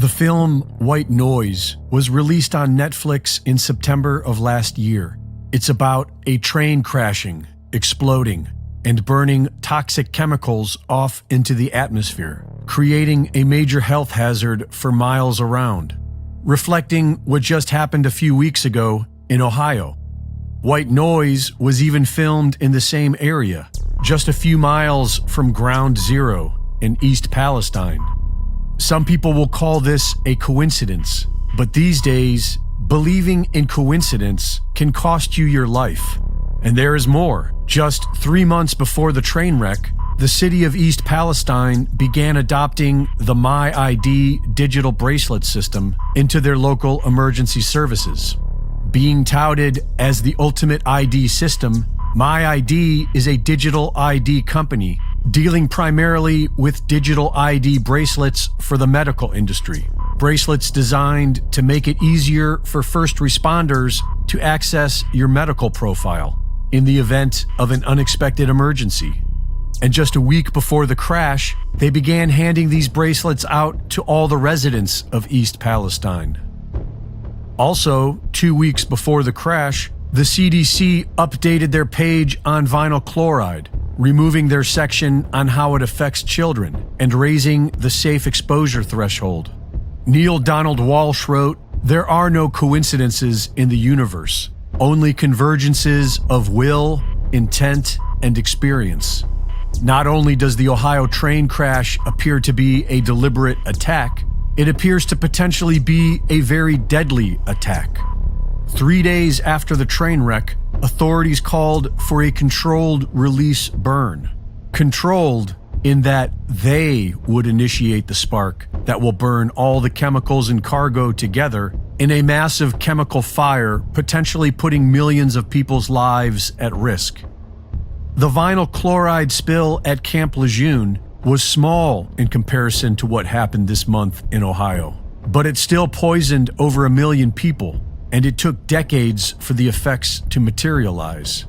The film White Noise was released on Netflix in September of last year. It's about a train crashing, exploding, and burning toxic chemicals off into the atmosphere, creating a major health hazard for miles around, reflecting what just happened a few weeks ago in Ohio. White Noise was even filmed in the same area, just a few miles from Ground Zero in East Palestine. Some people will call this a coincidence, but these days, believing in coincidence can cost you your life. And there is more. Just 3 months before the train wreck, the city of East Palestine began adopting the MyID digital bracelet system into their local emergency services. Being touted as the ultimate ID system, MyID is a digital ID company dealing primarily with digital ID bracelets for the medical industry. Bracelets designed to make it easier for first responders to access your medical profile in the event of an unexpected emergency. And just a week before the crash, they began handing these bracelets out to all the residents of East Palestine. Also, 2 weeks before the crash, the CDC updated their page on vinyl chloride, removing their section on how it affects children and raising the safe exposure threshold. Neil Donald Walsh wrote, "There are no coincidences in the universe, only convergences of will, intent, and experience." Not only does the Ohio train crash appear to be a deliberate attack, it appears to potentially be a very deadly attack. 3 days after the train wreck, authorities called for a controlled release burn. Controlled in that they would initiate the spark that will burn all the chemicals and cargo together in a massive chemical fire, potentially putting millions of people's lives at risk. The vinyl chloride spill at Camp Lejeune was small in comparison to what happened this month in Ohio, but it still poisoned over 1 million people, and it took decades for the effects to materialize.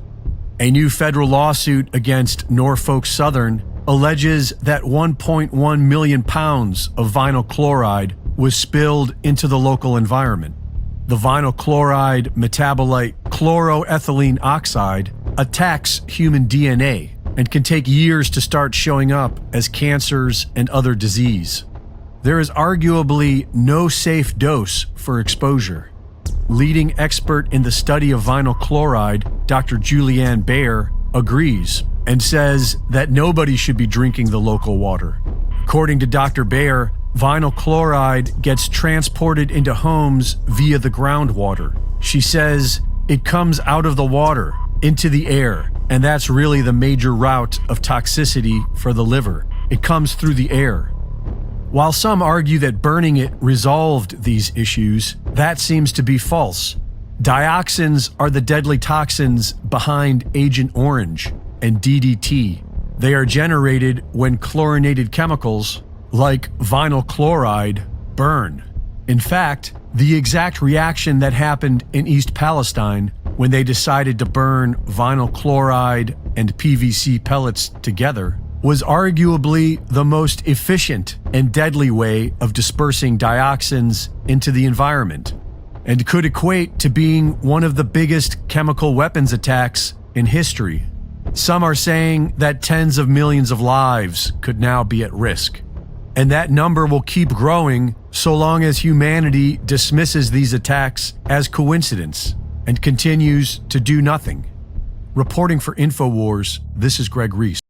A new federal lawsuit against Norfolk Southern alleges that 1.1 million pounds of vinyl chloride was spilled into the local environment. The vinyl chloride metabolite chloroethylene oxide attacks human DNA and can take years to start showing up as cancers and other disease. There is arguably no safe dose for exposure. Leading expert in the study of vinyl chloride, Dr. Julianne Baer, agrees and says that nobody should be drinking the local water. According to Dr. Baer, vinyl chloride gets transported into homes via the groundwater. She says it comes out of the water into the air, and that's really the major route of toxicity for the liver. It comes through the air. While some argue that burning it resolved these issues, that seems to be false. Dioxins are the deadly toxins behind Agent Orange and DDT. They are generated when chlorinated chemicals, like vinyl chloride, burn. In fact, the exact reaction that happened in East Palestine when they decided to burn vinyl chloride and PVC pellets together was arguably the most efficient and deadly way of dispersing dioxins into the environment, and could equate to being one of the biggest chemical weapons attacks in history. Some are saying that tens of millions of lives could now be at risk, and that number will keep growing so long as humanity dismisses these attacks as coincidence and continues to do nothing. Reporting for InfoWars, this is Reese.